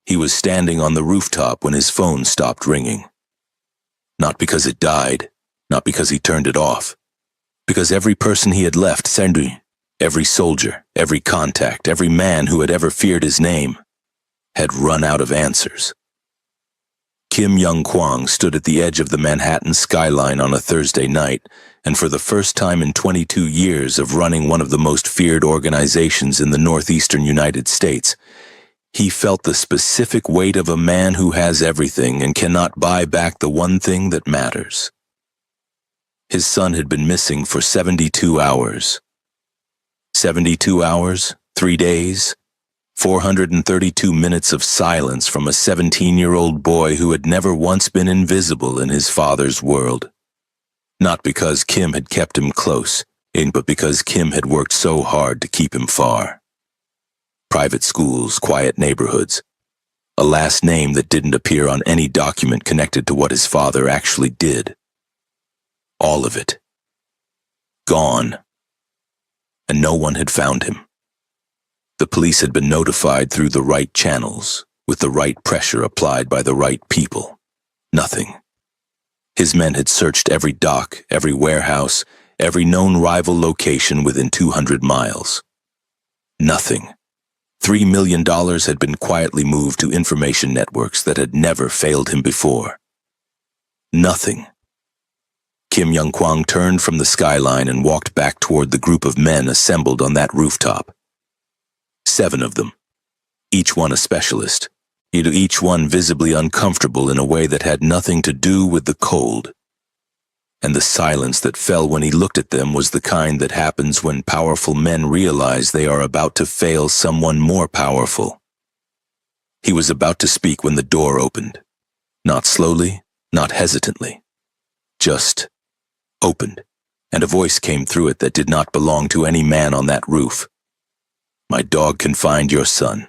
He was standing on the rooftop when his phone stopped ringing. Not because it died, not because he turned it off, because every person he had left, Sendui, every soldier, every contact, every man who had ever feared his name, had run out of answers. Kim Young-kwang stood at the edge of the Manhattan skyline on a Thursday night, and for the first time in 22 years of running one of the most feared organizations in the northeastern United States, he felt the specific weight of a man who has everything and cannot buy back the one thing that matters. His son had been missing for 72 hours. 72 hours, 3 days, 432 minutes of silence from a 17-year-old boy who had never once been invisible in his father's world. Not because Kim had kept him close, but because Kim had worked so hard to keep him far. Private schools, quiet neighborhoods, a last name that didn't appear on any document connected to what his father actually did. All of it. Gone. And no one had found him. The police had been notified through the right channels, with the right pressure applied by the right people. Nothing. His men had searched every dock, every warehouse, every known rival location within 200 miles. Nothing. $3 million had been quietly moved to information networks that had never failed him before. Nothing. Kim Young-kwang turned from the skyline and walked back toward the group of men assembled on that rooftop. 7 of them, each one a specialist, each one visibly uncomfortable in a way that had nothing to do with the cold. And the silence that fell when he looked at them was the kind that happens when powerful men realize they are about to fail someone more powerful. He was about to speak when the door opened. Not slowly, not hesitantly. Just opened, and a voice came through it that did not belong to any man on that roof. "My dog can find your son."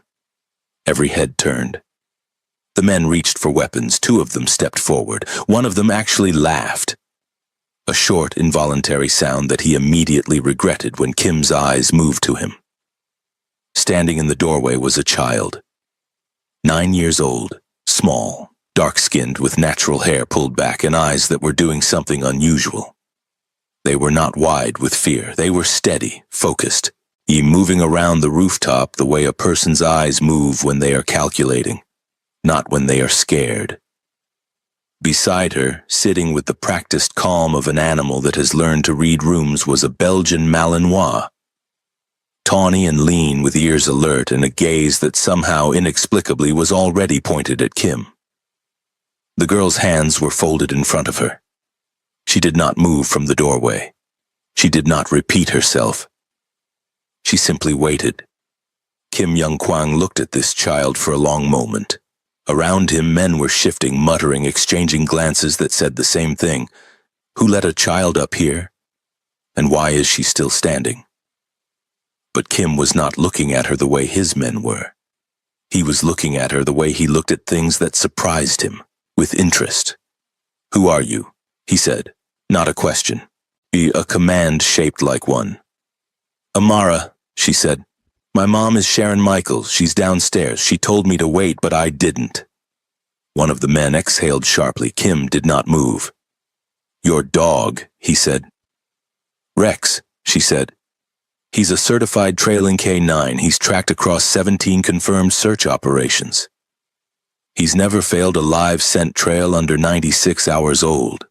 Every head turned. The men reached for weapons. 2 of them stepped forward. One of them actually laughed. A short, involuntary sound that he immediately regretted when Kim's eyes moved to him. Standing in the doorway was a child. 9 years old, small, dark-skinned with natural hair pulled back and eyes that were doing something unusual. They were not wide with fear. They were steady, focused, moving around the rooftop the way a person's eyes move when they are calculating, not when they are scared. Beside her, sitting with the practiced calm of an animal that has learned to read rooms, was a Belgian Malinois. Tawny and lean with ears alert and a gaze that somehow inexplicably was already pointed at Kim. The girl's hands were folded in front of her. She did not move from the doorway. She did not repeat herself. She simply waited. Kim Young-kwang looked at this child for a long moment. Around him, men were shifting, muttering, exchanging glances that said the same thing. Who let a child up here? And why is she still standing? But Kim was not looking at her the way his men were. He was looking at her the way he looked at things that surprised him, with interest. "Who are you?" he said, not a question. A command shaped like one. "Amara," she said. "My mom is Sharon Michaels. She's downstairs. She told me to wait, but I didn't." One of the men exhaled sharply. Kim did not move. "Your dog," he said. "Rex," she said. "He's a certified trailing K9. He's tracked across 17 confirmed search operations. He's never failed a live scent trail under 96 hours old."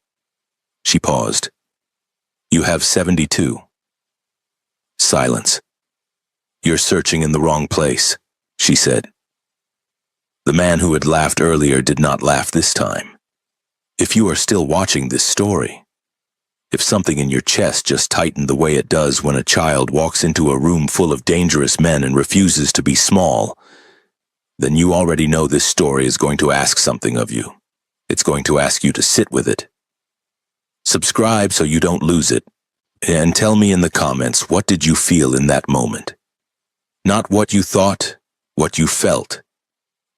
She paused. "You have 72. Silence. "You're searching in the wrong place," she said. The man who had laughed earlier did not laugh this time. If you are still watching this story, if something in your chest just tightened the way it does when a child walks into a room full of dangerous men and refuses to be small, then you already know this story is going to ask something of you. It's going to ask you to sit with it. Subscribe so you don't lose it, and tell me in the comments, what did you feel in that moment? Not what you thought, what you felt.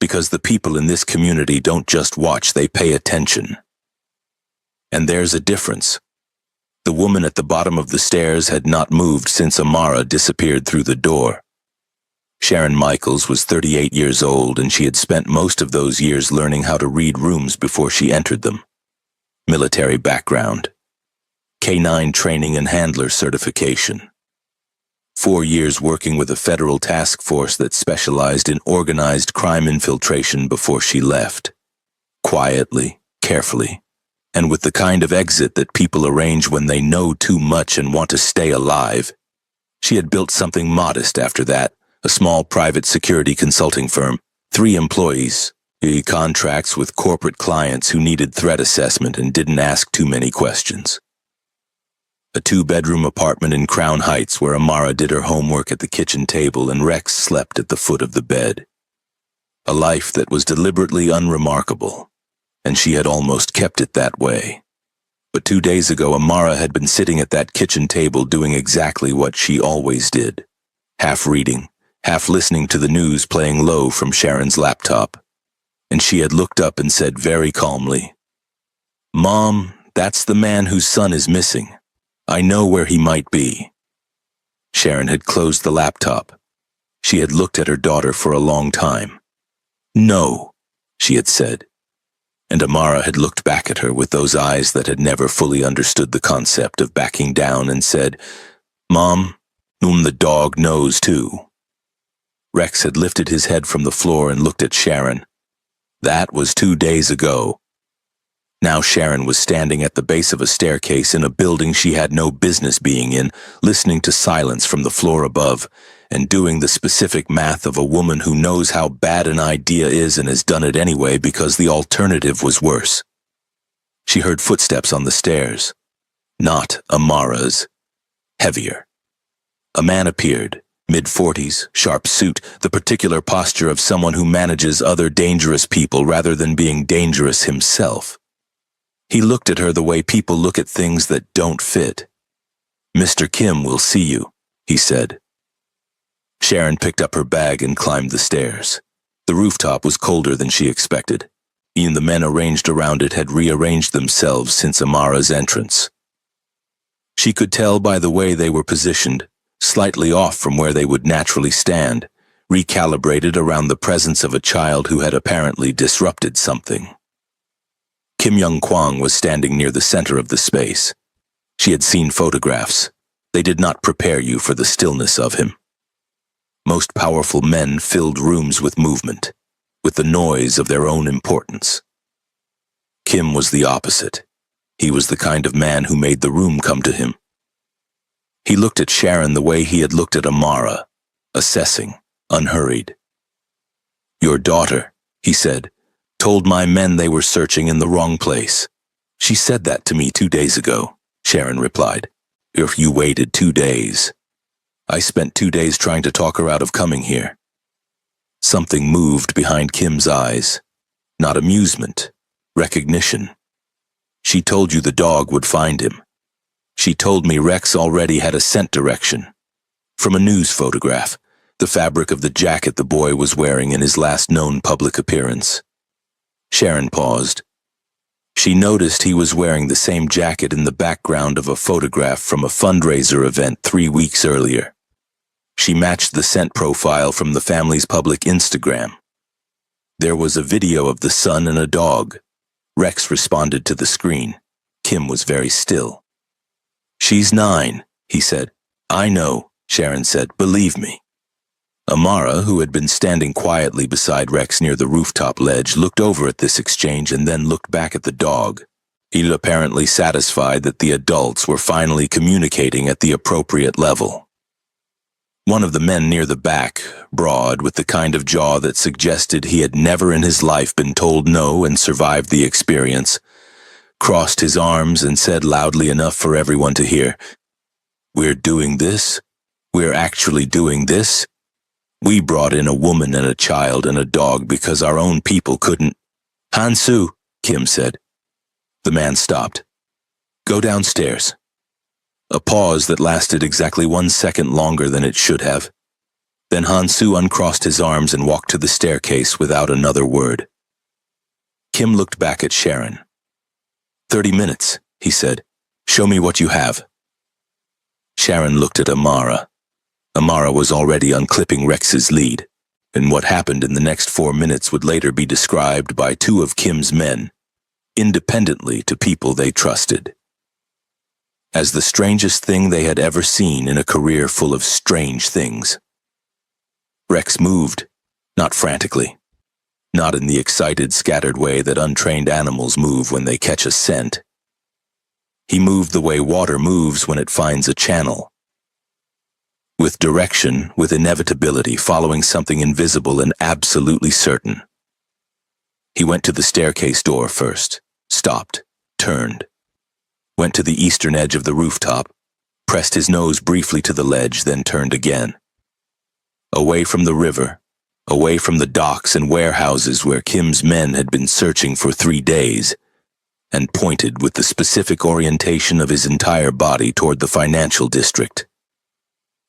Because the people in this community don't just watch, they pay attention. And there's a difference. The woman at the bottom of the stairs had not moved since Amara disappeared through the door. Sharon Michaels was 38 years old, and she had spent most of those years learning how to read rooms before she entered them. Military background, K-9 training and handler certification. 4 years working with a federal task force that specialized in organized crime infiltration before she left. Quietly, carefully, and with the kind of exit that people arrange when they know too much and want to stay alive. She had built something modest after that, a small private security consulting firm, 3 employees, contracts with corporate clients who needed threat assessment and didn't ask too many questions. A 2-bedroom apartment in Crown Heights where Amara did her homework at the kitchen table and Rex slept at the foot of the bed. A life that was deliberately unremarkable, and she had almost kept it that way. But 2 days ago, Amara had been sitting at that kitchen table doing exactly what she always did, half reading, half listening to the news playing low from Sharon's laptop. And she had looked up and said very calmly, "Mom, that's the man whose son is missing. I know where he might be." Sharon had closed the laptop. She had looked at her daughter for a long time. "No," she had said. And Amara had looked back at her with those eyes that had never fully understood the concept of backing down and said, "Mom, whom the dog knows too." Rex had lifted his head from the floor and looked at Sharon. That was 2 days ago. Now Sharon was standing at the base of a staircase in a building she had no business being in, listening to silence from the floor above, and doing the specific math of a woman who knows how bad an idea is and has done it anyway because the alternative was worse. She heard footsteps on the stairs. Not Amara's. Heavier. A man appeared, mid-40s, sharp suit, the particular posture of someone who manages other dangerous people rather than being dangerous himself. He looked at her the way people look at things that don't fit. "Mr. Kim will see you," he said. Sharon picked up her bag and climbed the stairs. The rooftop was colder than she expected. Even the men arranged around it had rearranged themselves since Amara's entrance. She could tell by the way they were positioned, slightly off from where they would naturally stand, recalibrated around the presence of a child who had apparently disrupted something. Kim Young-kwang was standing near the center of the space. She had seen photographs. They did not prepare you for the stillness of him. Most powerful men filled rooms with movement, with the noise of their own importance. Kim was the opposite. He was the kind of man who made the room come to him. He looked at Sharon the way he had looked at Amara, assessing, unhurried. "Your daughter," he said, "told my men they were searching in the wrong place." "She said that to me 2 days ago," Sharon replied. "If you waited 2 days. I spent 2 days trying to talk her out of coming here." Something moved behind Kim's eyes. Not amusement, recognition. "She told you the dog would find him. She told me Rex already had a scent direction. From a news photograph, the fabric of the jacket the boy was wearing in his last known public appearance." Sharon paused. She noticed he was wearing the same jacket in the background of a photograph from a fundraiser event 3 weeks earlier. She matched the scent profile from the family's public Instagram. There was a video of the son and a dog. Rex responded to the screen. Kim was very still. "She's 9, he said. "I know," Sharon said. "Believe me." Amara, who had been standing quietly beside Rex near the rooftop ledge, looked over at this exchange and then looked back at the dog. He was apparently satisfied that the adults were finally communicating at the appropriate level. One of the men near the back, broad, with the kind of jaw that suggested he had never in his life been told no and survived the experience, crossed his arms and said loudly enough for everyone to hear, "We're doing this? We're actually doing this? We brought in a woman and a child and a dog because our own people couldn't." "Hansu," Kim said. The man stopped. "Go downstairs." A pause that lasted exactly 1 second longer than it should have. Then Hansu uncrossed his arms and walked to the staircase without another word. Kim looked back at Sharon. 30 minutes, he said. "Show me what you have." Sharon looked at Amara. Amara was already unclipping Rex's lead, and what happened in the next 4 minutes would later be described by two of Kim's men, independently to people they trusted, as the strangest thing they had ever seen in a career full of strange things. Rex moved, not frantically, not in the excited, scattered way that untrained animals move when they catch a scent. He moved the way water moves when it finds a channel, with direction, with inevitability, following something invisible and absolutely certain. He went to the staircase door first, stopped, turned, went to the eastern edge of the rooftop, pressed his nose briefly to the ledge, then turned again. Away from the river, away from the docks and warehouses where Kim's men had been searching for 3 days, and pointed with the specific orientation of his entire body toward the financial district.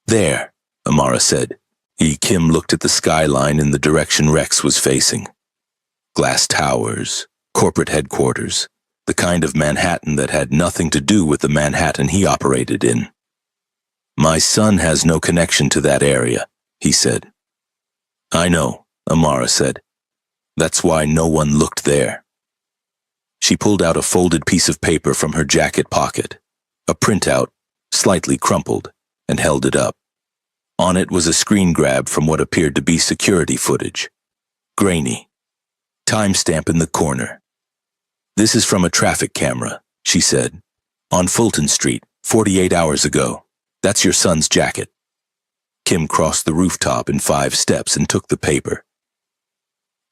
There, Amara said. Kim looked at the skyline in the direction Rex was facing. Glass towers, corporate headquarters, the kind of Manhattan that had nothing to do with the Manhattan he operated in. My son has no connection to that area, he said. I know, Amara said. That's why no one looked there. She pulled out a folded piece of paper from her jacket pocket, a printout, slightly crumpled, and held it up. On it was a screen grab from what appeared to be security footage. Grainy. Timestamp in the corner. This is from a traffic camera, she said. On Fulton Street, 48 hours ago. That's your son's jacket. Kim crossed the rooftop in 5 steps and took the paper.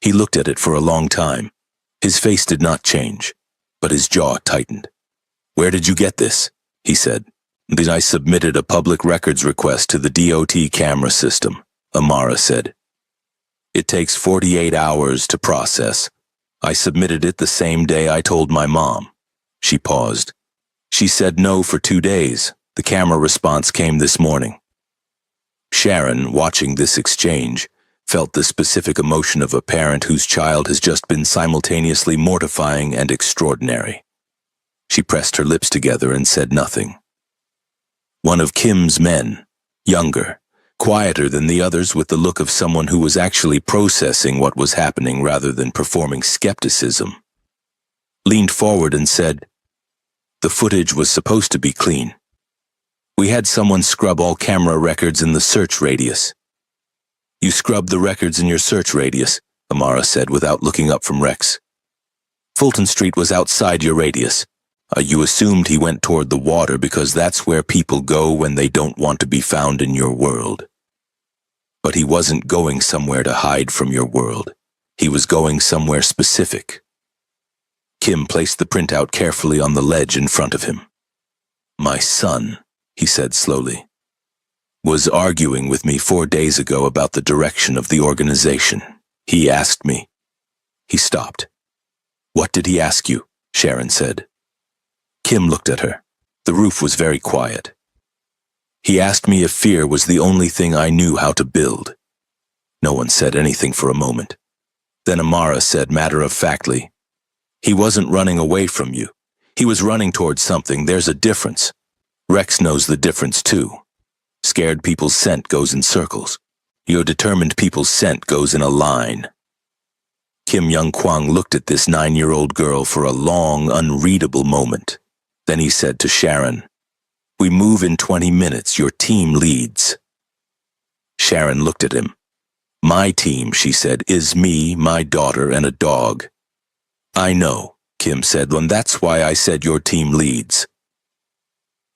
He looked at it for a long time. His face did not change, but his jaw tightened. Where did you get this? He said. Then I submitted a public records request to the DOT camera system, Amara said. It takes 48 hours to process. I submitted it the same day I told my mom. She paused. She said no for 2 days. The camera response came this morning. Sharon, watching this exchange, felt the specific emotion of a parent whose child has just been simultaneously mortifying and extraordinary. She pressed her lips together and said nothing. One of Kim's men, younger, quieter than the others, with the look of someone who was actually processing what was happening rather than performing skepticism, leaned forward and said, the footage was supposed to be clean. We had someone scrub all camera records in the search radius. You scrubbed the records in your search radius, Amara said without looking up from Rex. Fulton Street was outside your radius. You assumed he went toward the water because that's where people go when they don't want to be found in your world. But he wasn't going somewhere to hide from your world. He was going somewhere specific. Kim placed the printout carefully on the ledge in front of him. My son, he said slowly, was arguing with me 4 days ago about the direction of the organization. He asked me. He stopped. What did he ask you? Sharon said. Kim looked at her. The roof was very quiet. He asked me if fear was the only thing I knew how to build. No one said anything for a moment. Then Amara said matter-of-factly, he wasn't running away from you. He was running towards something. There's a difference. Rex knows the difference too. Scared people's scent goes in circles. Your determined people's scent goes in a line. Kim Young Kwang looked at this 9-year-old girl for a long, unreadable moment. Then he said to Sharon, we move in 20 minutes. Your team leads. Sharon looked at him. My team, she said, is me, my daughter, and a dog. I know, Kim said, and that's why I said your team leads.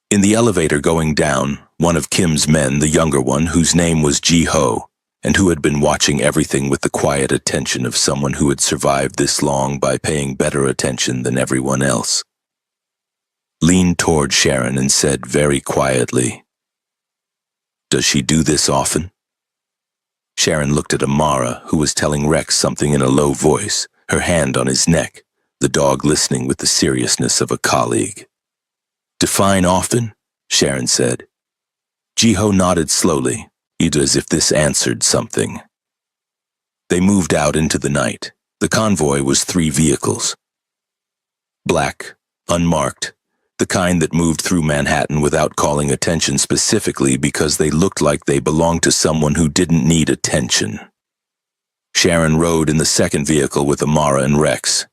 In the elevator going down, one of Kim's men, the younger one, whose name was Ji-ho, and who had been watching everything with the quiet attention of someone who had survived this long by paying better attention than everyone else, leaned toward Sharon and said very quietly, does she do this often? Sharon looked at Amara, who was telling Rex something in a low voice, her hand on his neck, the dog listening with the seriousness of a colleague. Define often, Sharon said. Ji-ho nodded slowly, either as if this answered something. They moved out into the night. The convoy was 3 vehicles. Black, unmarked, The kind that moved through Manhattan without calling attention specifically because they looked like they belonged to someone who didn't need attention. Sharon rode in the second vehicle with Amara and Rex.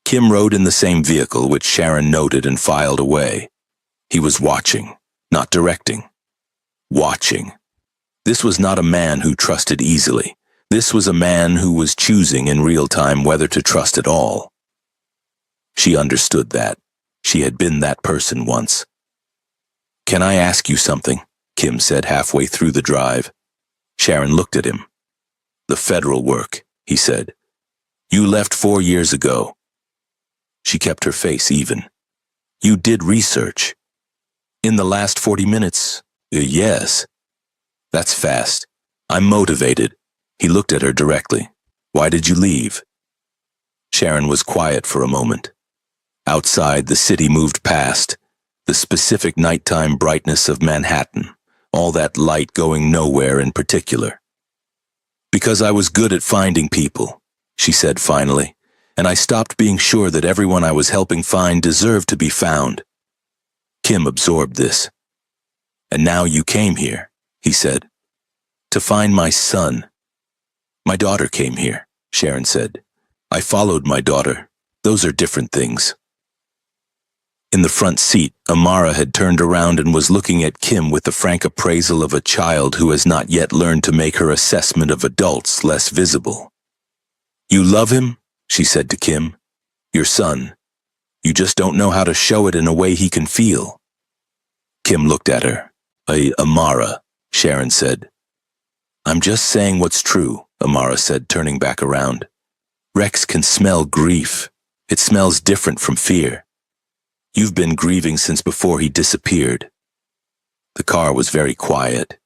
Kim rode in the same vehicle, which Sharon noted and filed away. He was watching, not directing. Watching. This was not a man who trusted easily. This was a man who was choosing in real time whether to trust at all. She understood that. She had been that person once. "Can I ask you something?" Kim said halfway through the drive. Sharon looked at him. "The federal work," he said. "You left 4 years ago." She kept her face even. "You did research." "In the last 40 minutes, yes." "That's fast. I'm motivated." He looked at her directly. "Why did you leave?" Sharon was quiet for a moment. Outside, the city moved past, the specific nighttime brightness of Manhattan, all that light going nowhere in particular. "Because I was good at finding people," she said finally, "and I stopped being sure that everyone I was helping find deserved to be found." Kim absorbed this. "And now you came here," he said, "to find my son." "My daughter came here," Sharon said. "I followed my daughter. Those are different things." In the front seat, Amara had turned around and was looking at Kim with the frank appraisal of a child who has not yet learned to make her assessment of adults less visible. "You love him?" she said to Kim. "Your son. You just don't know how to show it in a way he can feel." Kim looked at her. Amara," Sharon said. "I'm just saying what's true," Amara said, turning back around. "Rex can smell grief. It smells different from fear. You've been grieving since before he disappeared." The car was very quiet.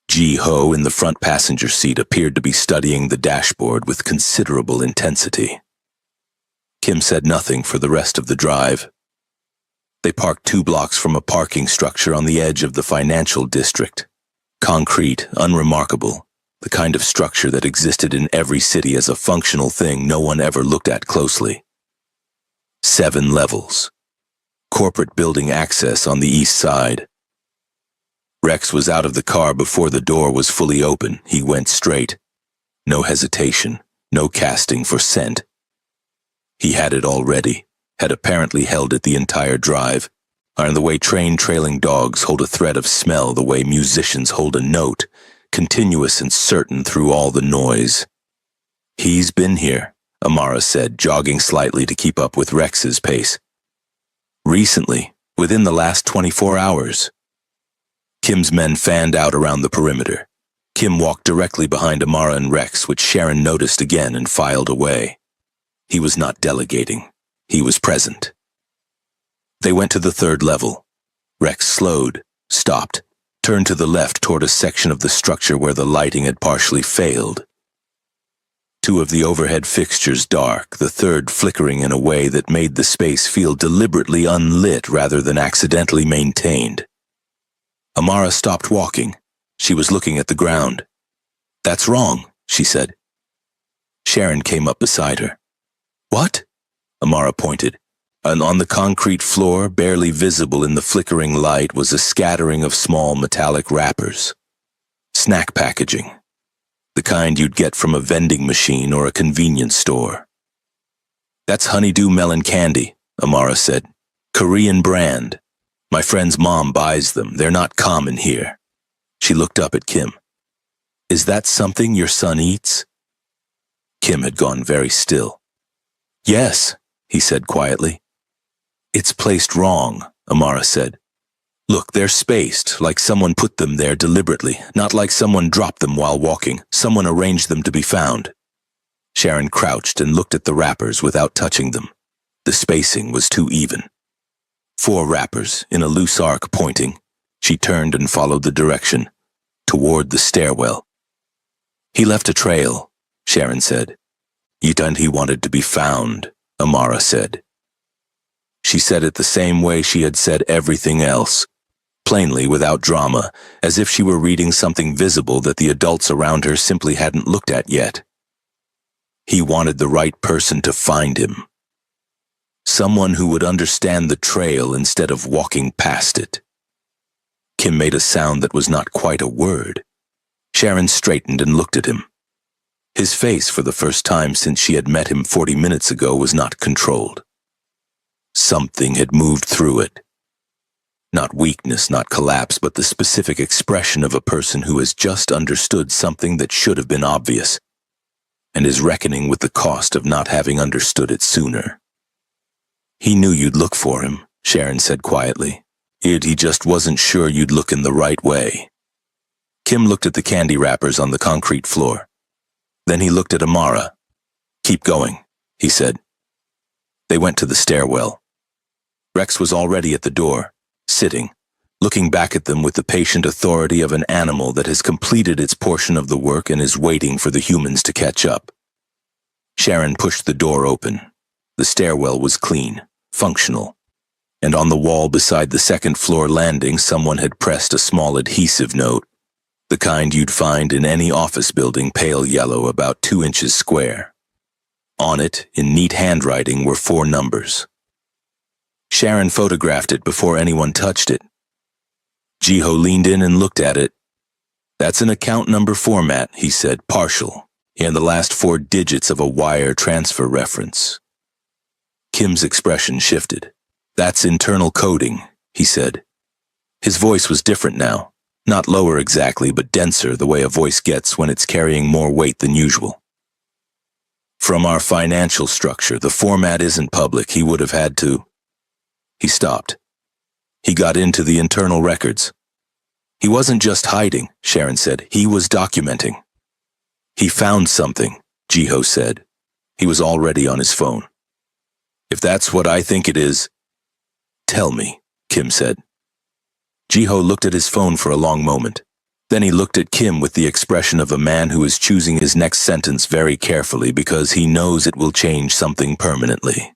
Ji-ho in the front passenger seat appeared to be studying the dashboard with considerable intensity. Kim said nothing for the rest of the drive. They parked 2 blocks from a parking structure on the edge of the financial district. Concrete, unremarkable, the kind of structure that existed in every city as a functional thing no one ever looked at closely. 7 levels. Corporate building access on the east side. Rex was out of the car before the door was fully open. He went straight. No hesitation, no casting for scent. He had it already, had apparently held it the entire drive, and the way trained trailing dogs hold a thread of smell, the way musicians hold a note, continuous and certain through all the noise. "He's been here," Amara said, jogging slightly to keep up with Rex's pace. "Recently, within the last 24 hours. Kim's men fanned out around the perimeter. Kim walked directly behind Amara and Rex, which Sharon noticed again and filed away. He was not delegating. He was present. They went to the 3rd level. Rex slowed, stopped, turned to the left toward a section of the structure where the lighting had partially failed. 2 of the overhead fixtures dark, the 3rd flickering in a way that made the space feel deliberately unlit rather than accidentally maintained. Amara stopped walking. She was looking at the ground. "That's wrong," she said. Sharon came up beside her. "What?" Amara pointed, and on the concrete floor, barely visible in the flickering light, was a scattering of small metallic wrappers. Snack packaging. The kind you'd get from a vending machine or a convenience store. "That's honeydew melon candy," Amara said. "Korean brand. My friend's mom buys them. They're not common here." She looked up at Kim. "Is that something your son eats?" Kim had gone very still. "Yes," he said quietly. "It's placed wrong," Amara said. "Look, they're spaced, like someone put them there deliberately, not like someone dropped them while walking. Someone arranged them to be found." Sharon crouched and looked at the wrappers without touching them. The spacing was too even. 4 wrappers, in a loose arc pointing. She turned and followed the direction, toward the stairwell. "He left a trail," Sharon said. "And he wanted to be found," Amara said. She said it the same way she had said everything else, plainly without drama, as if she were reading something visible that the adults around her simply hadn't looked at yet. He wanted the right person to find him. Someone who would understand the trail instead of walking past it. Kim made a sound that was not quite a word. Sharon straightened and looked at him. His face, for the first time since she had met him 40 minutes ago, was not controlled. Something had moved through it. Not weakness, not collapse, but the specific expression of a person who has just understood something that should have been obvious, and is reckoning with the cost of not having understood it sooner. He knew you'd look for him, Sharon said quietly. He just wasn't sure you'd look in the right way. Kim looked at the candy wrappers on the concrete floor. Then he looked at Amara. Keep going, he said. They went to the stairwell. Rex was already at the door, sitting, looking back at them with the patient authority of an animal that has completed its portion of the work and is waiting for the humans to catch up. Sharon pushed the door open. The stairwell was clean, functional, and on the wall beside the second-floor landing someone had pressed a small adhesive note, the kind you'd find in any office building, pale yellow, about 2 inches square. On it, in neat handwriting, were 4 numbers. Sharon photographed it before anyone touched it. Jiho leaned in and looked at it. That's an account number format, he said, partial, and the last 4 digits of a wire transfer reference. Kim's expression shifted. That's internal coding, he said. His voice was different now. Not lower exactly, but denser, the way a voice gets when it's carrying more weight than usual. From our financial structure, the format isn't public. He would have had to. He stopped. He got into the internal records. He wasn't just hiding, Sharon said. He was documenting. He found something, Jiho said. He was already on his phone. If that's what I think it is, tell me, Kim said. Jiho looked at his phone for a long moment. Then he looked at Kim with the expression of a man who is choosing his next sentence very carefully because he knows it will change something permanently.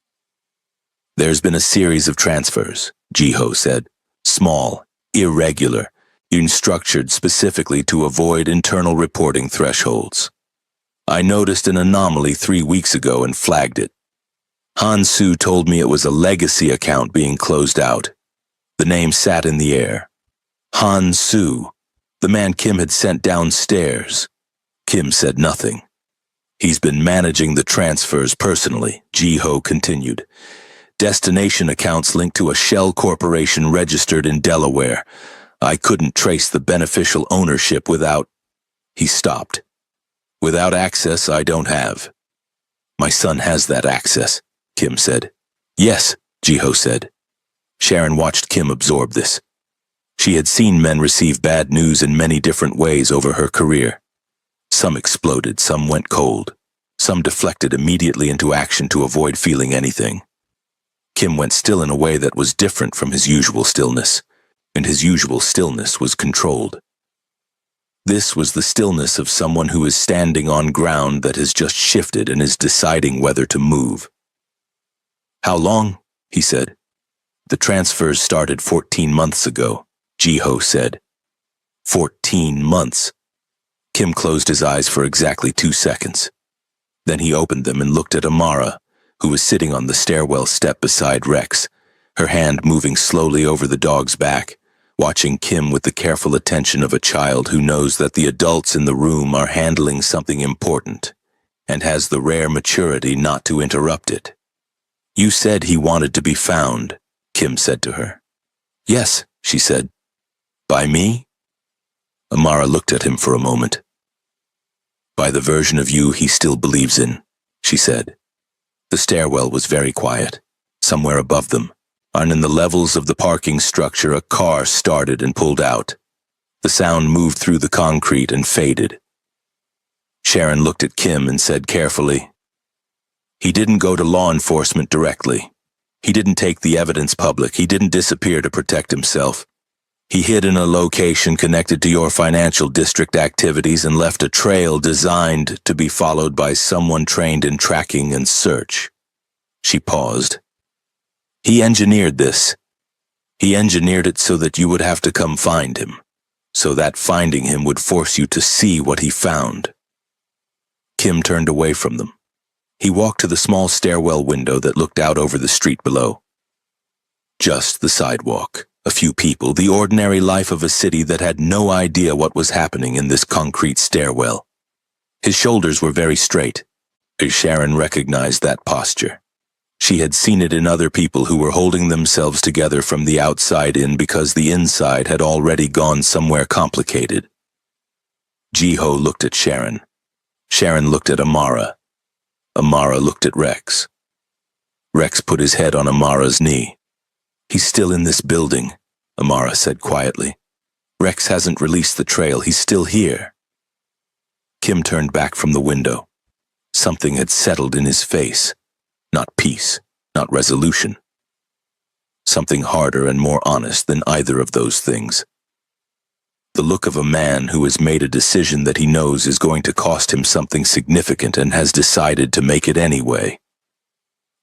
There's been a series of transfers, Jiho said. Small, irregular, structured specifically to avoid internal reporting thresholds. I noticed an anomaly 3 weeks ago and flagged it. Han Su told me it was a legacy account being closed out. The name sat in the air. Han Su, the man Kim had sent downstairs. Kim said nothing. He's been managing the transfers personally, Jiho continued. Destination accounts linked to a shell corporation registered in Delaware. I couldn't trace the beneficial ownership without... He stopped. Without access, I don't have. My son has that access, Kim said. Yes, Jiho said. Sharon watched Kim absorb this. She had seen men receive bad news in many different ways over her career. Some exploded, some went cold. Some deflected immediately into action to avoid feeling anything. Kim went still in a way that was different from his usual stillness, and his usual stillness was controlled. This was the stillness of someone who is standing on ground that has just shifted and is deciding whether to move. How long? He said. The transfers started 14 months ago, Jiho said. 14 months. Kim closed his eyes for exactly 2 seconds. Then he opened them and looked at Amara, who was sitting on the stairwell step beside Rex, her hand moving slowly over the dog's back, watching Kim with the careful attention of a child who knows that the adults in the room are handling something important, and has the rare maturity not to interrupt it. You said he wanted to be found, Kim said to her. Yes, she said. By me? Amara looked at him for a moment. By the version of you he still believes in, she said. The stairwell was very quiet. Somewhere above them, and in the levels of the parking structure, a car started and pulled out. The sound moved through the concrete and faded. Sharon looked at Kim and said carefully, He didn't go to law enforcement directly. He didn't take the evidence public. He didn't disappear to protect himself. He hid in a location connected to your financial district activities and left a trail designed to be followed by someone trained in tracking and search. She paused. He engineered this. He engineered it so that you would have to come find him, so that finding him would force you to see what he found. Kim turned away from them. He walked to the small stairwell window that looked out over the street below. Just the sidewalk, a few people, the ordinary life of a city that had no idea what was happening in this concrete stairwell. His shoulders were very straight. Sharon recognized that posture. She had seen it in other people who were holding themselves together from the outside in because the inside had already gone somewhere complicated. Jiho looked at Sharon. Sharon looked at Amara. Amara looked at Rex. Rex put his head on Amara's knee. "He's still in this building," Amara said quietly. "Rex hasn't released the trail. He's still here." Kim turned back from the window. Something had settled in his face. Not peace, not resolution. Something harder and more honest than either of those things. The look of a man who has made a decision that he knows is going to cost him something significant and has decided to make it anyway.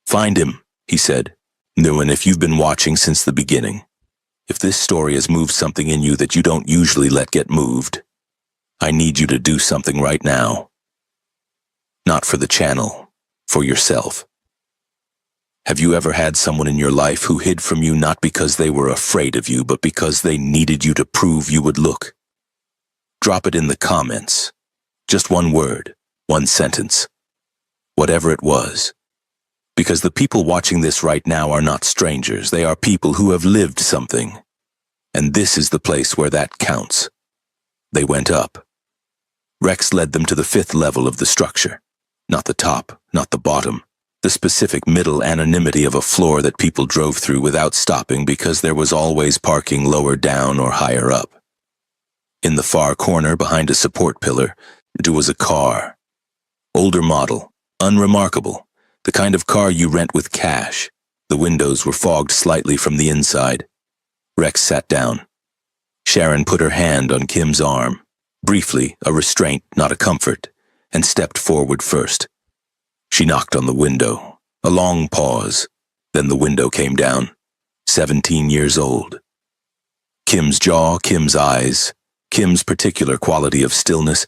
"Find him," he said. "No, and if you've been watching since the beginning, if this story has moved something in you that you don't usually let get moved, I need you to do something right now. Not for the channel, for yourself. Have you ever had someone in your life who hid from you not because they were afraid of you, but because they needed you to prove you would look? Drop it in the comments. Just one word, one sentence. Whatever it was. Because the people watching this right now are not strangers. They are people who have lived something. And this is the place where that counts." They went up. Rex led them to the 5th level of the structure. Not the top, not the bottom. The specific middle anonymity of a floor that people drove through without stopping because there was always parking lower down or higher up. In the far corner behind a support pillar, there was a car. Older model, unremarkable, the kind of car you rent with cash. The windows were fogged slightly from the inside. Rex sat down. Sharon put her hand on Kim's arm, briefly a restraint, not a comfort, and stepped forward first. She knocked on the window. A long pause. Then the window came down. 17 years old. Kim's jaw, Kim's eyes, Kim's particular quality of stillness.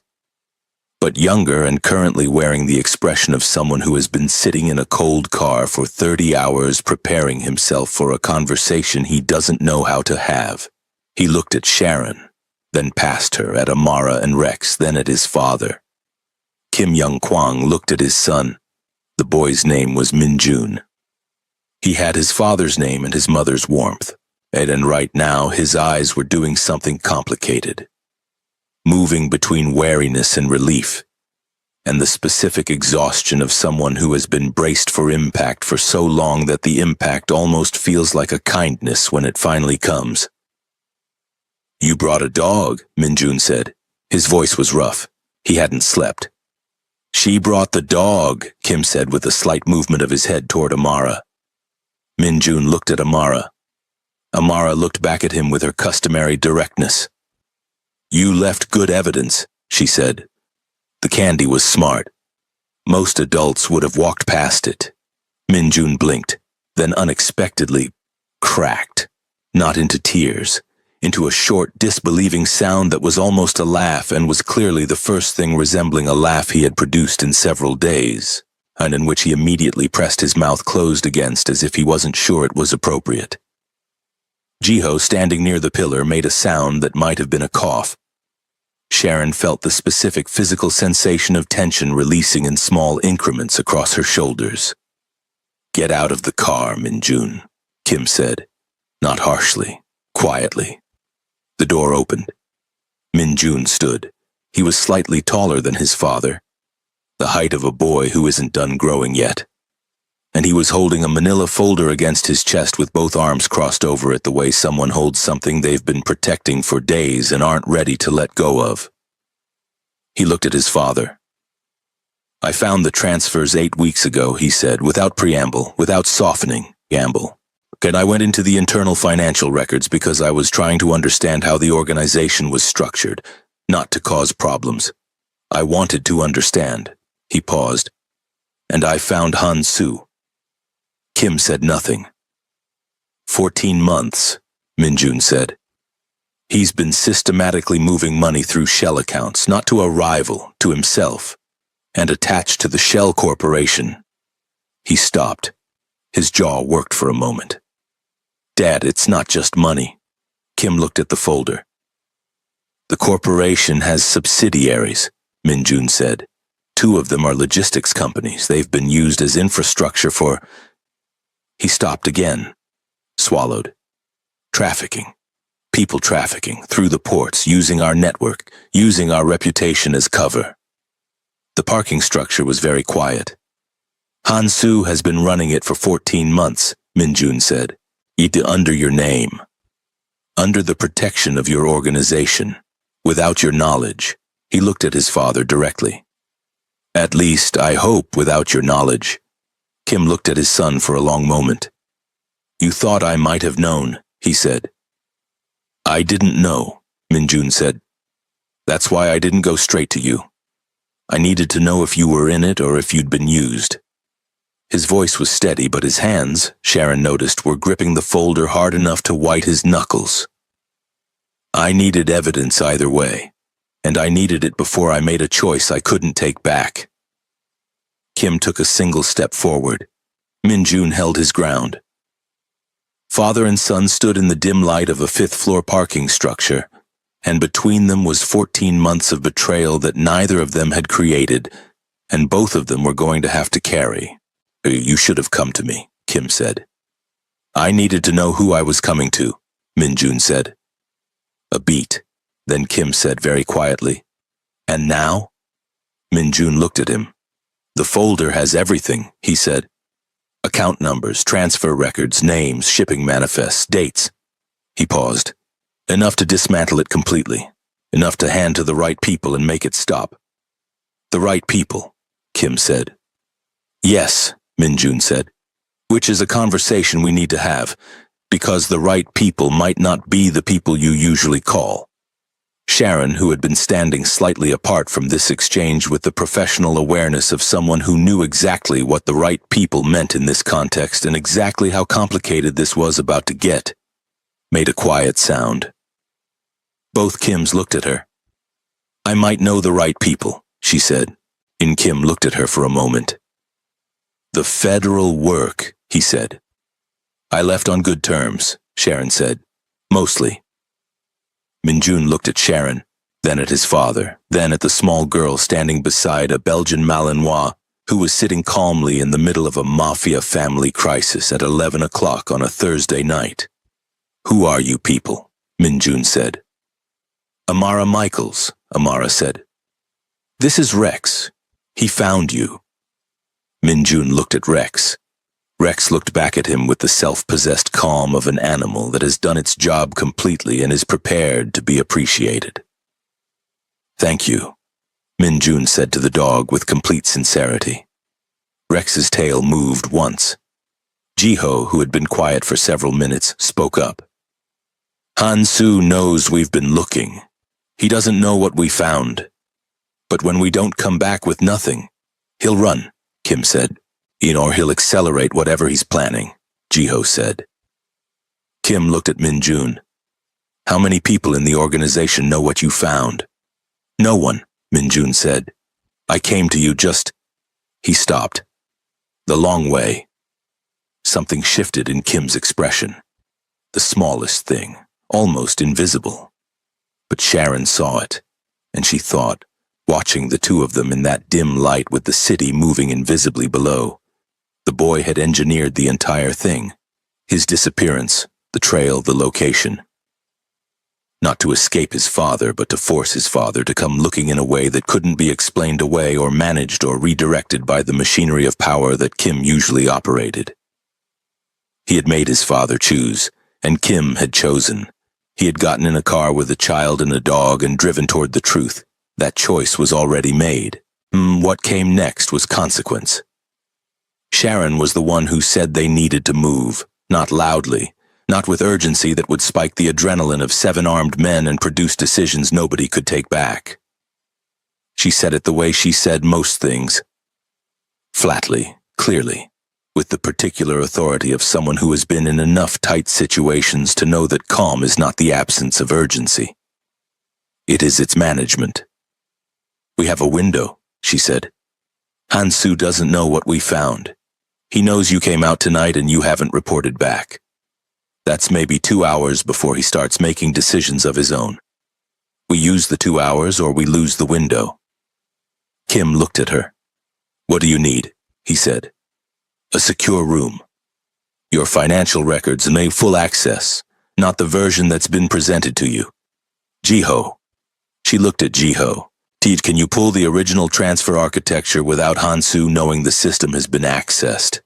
But younger and currently wearing the expression of someone who has been sitting in a cold car for 30 hours preparing himself for a conversation he doesn't know how to have. He looked at Sharon, then past her, at Amara and Rex, then at his father. Kim Young Kwang looked at his son. The boy's name was Minjun. He had his father's name and his mother's warmth, and right now his eyes were doing something complicated, moving between wariness and relief, and the specific exhaustion of someone who has been braced for impact for so long that the impact almost feels like a kindness when it finally comes. "You brought a dog," Minjun said. His voice was rough. He hadn't slept. "She brought the dog," Kim said with a slight movement of his head toward Amara. Minjun looked at Amara. Amara looked back at him with her customary directness. "You left good evidence," she said. The candy was smart. Most adults would have walked past it. Minjun blinked, then unexpectedly cracked, not into tears, into a short, disbelieving sound that was almost a laugh and was clearly the first thing resembling a laugh he had produced in several days, and in which he immediately pressed his mouth closed against as if he wasn't sure it was appropriate. Jiho, standing near the pillar, made a sound that might have been a cough. Sharon felt the specific physical sensation of tension releasing in small increments across her shoulders. "Get out of the car, Minjun," Kim said, not harshly, quietly. The door opened. Minjun stood. He was slightly taller than his father, the height of a boy who isn't done growing yet. And he was holding a manila folder against his chest with both arms crossed over it the way someone holds something they've been protecting for days and aren't ready to let go of. He looked at his father. "I found the transfers 8 weeks ago," he said, without preamble, without softening, gamble. And I went into the internal financial records because I was trying to understand how the organization was structured, not to cause problems. I wanted to understand." He paused. "And I found Han Su." Kim said nothing. 14 months, Minjun said. "He's been systematically moving money through shell accounts, not to a rival, to himself. and attached to the Shell Corporation. He stopped. His jaw worked for a moment. Dad, it's not just money. Kim looked at the folder. The corporation has subsidiaries, Minjun said. 2 of them are logistics companies. They've been used as infrastructure for... He stopped again, swallowed. Trafficking. People trafficking, through the ports, using our network, using our reputation as cover. The parking structure was very quiet. Hansu has been running it for 14 months, Minjun said. Under your name. Under the protection of your organization. Without your knowledge. He looked at his father directly. At least, I hope, without your knowledge. Kim looked at his son for a long moment. You thought I might have known, he said. I didn't know, Minjun said. That's why I didn't go straight to you. I needed to know if you were in it or if you'd been used. His voice was steady, but his hands, Sharon noticed, were gripping the folder hard enough to white his knuckles. I needed evidence either way, and I needed it before I made a choice I couldn't take back. Kim took a single step forward. Minjun held his ground. Father and son stood in the dim light of a 5th-floor parking structure, and between them was 14 months of betrayal that neither of them had created, and both of them were going to have to carry. You should have come to me, Kim said. I needed to know who I was coming to, Minjun said. A beat. Then Kim said very quietly, And now? Minjun looked at him. The folder has everything, he said. Account numbers, transfer records, names, shipping manifests, dates. He paused. Enough to dismantle it completely. Enough to hand to the right people and make it stop. The right people, Kim said. Yes, Minjun said. Which is a conversation we need to have, because the right people might not be the people you usually call. Sharon, who had been standing slightly apart from this exchange with the professional awareness of someone who knew exactly what the right people meant in this context and exactly how complicated this was about to get, made a quiet sound. Both Kims looked at her. I might know the right people, she said, and Kim looked at her for a moment. The federal work, he said. I left on good terms, Sharon said. Mostly. Minjun looked at Sharon, then at his father, then at the small girl standing beside a Belgian Malinois who was sitting calmly in the middle of a Mafia family crisis at 11 o'clock on a Thursday night. Who are you people? Minjun said. Amara Michaels, Amara said. This is Rex. He found you. Minjun looked at Rex. Rex looked back at him with the self-possessed calm of an animal that has done its job completely and is prepared to be appreciated. Thank you, Minjun said to the dog with complete sincerity. Rex's tail moved once. Jiho, who had been quiet for several minutes, spoke up. Hansu knows we've been looking. He doesn't know what we found. But when we don't come back with nothing, he'll run, Kim said. Or he'll accelerate whatever he's planning, Jiho said. Kim looked at Minjun. How many people in the organization know what you found? No one, Minjun said. I came to you just... He stopped. The long way. Something shifted in Kim's expression. The smallest thing, almost invisible. But Sharon saw it, and she thought, watching the two of them in that dim light with the city moving invisibly below, the boy had engineered the entire thing. His disappearance, the trail, the location. Not to escape his father, but to force his father to come looking in a way that couldn't be explained away or managed or redirected by the machinery of power that Kim usually operated. He had made his father choose, and Kim had chosen. He had gotten in a car with a child and a dog and driven toward the truth. That choice was already made. What came next was consequence. Sharon was the one who said they needed to move, not loudly, not with urgency that would spike the adrenaline of 7 armed men and produce decisions nobody could take back. She said it the way she said most things. Flatly, clearly, with the particular authority of someone who has been in enough tight situations to know that calm is not the absence of urgency. It is its management. We have a window, she said. Hansu doesn't know what we found. He knows you came out tonight and you haven't reported back. That's maybe 2 hours before he starts making decisions of his own. We use the 2 hours or we lose the window. Kim looked at her. What do you need? He said. A secure room. Your financial records and a full access, not the version that's been presented to you. Jiho. She looked at Jiho. Teed, can you pull the original transfer architecture without Hansu knowing the system has been accessed?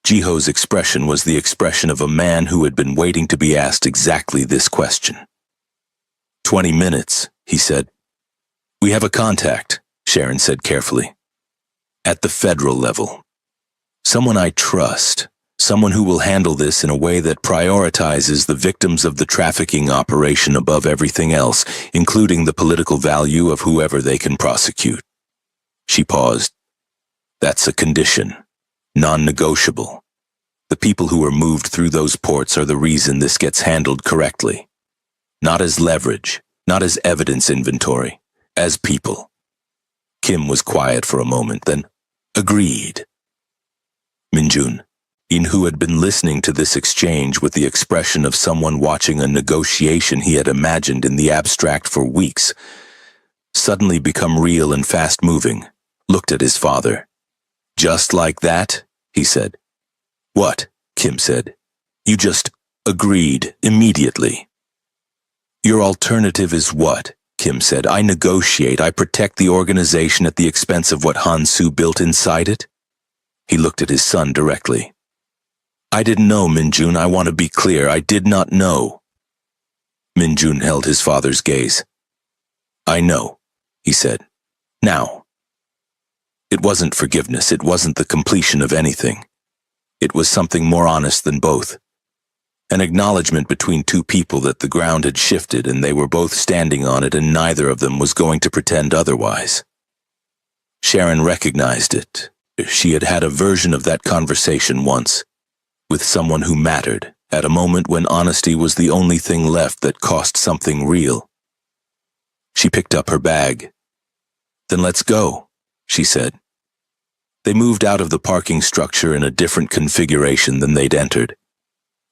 Jiho's expression was the expression of a man who had been waiting to be asked exactly this question. 20 minutes, he said. We have a contact, Sharon said carefully. At the federal level. Someone I trust. Someone who will handle this in a way that prioritizes the victims of the trafficking operation above everything else, including the political value of whoever they can prosecute. She paused. That's a condition. Non-negotiable. The people who are moved through those ports are the reason this gets handled correctly. Not as leverage, not as evidence inventory, as people. Kim was quiet for a moment, then agreed. Minjun, who had been listening to this exchange with the expression of someone watching a negotiation he had imagined in the abstract for weeks, suddenly become real and fast-moving, looked at his father. Just like that? He said. What? Kim said. You just agreed immediately. Your alternative is what? Kim said. I negotiate, I protect the organization at the expense of what Hansu built inside it? He looked at his son directly. I didn't know, Minjun. I want to be clear. I did not know. Minjun held his father's gaze. I know, he said. Now. It wasn't forgiveness. It wasn't the completion of anything. It was something more honest than both. An acknowledgement between two people that the ground had shifted and they were both standing on it and neither of them was going to pretend otherwise. Sharon recognized it. She had had a version of that conversation once. With someone who mattered, at a moment when honesty was the only thing left that cost something real. She picked up her bag. Then let's go, she said. They moved out of the parking structure in a different configuration than they'd entered.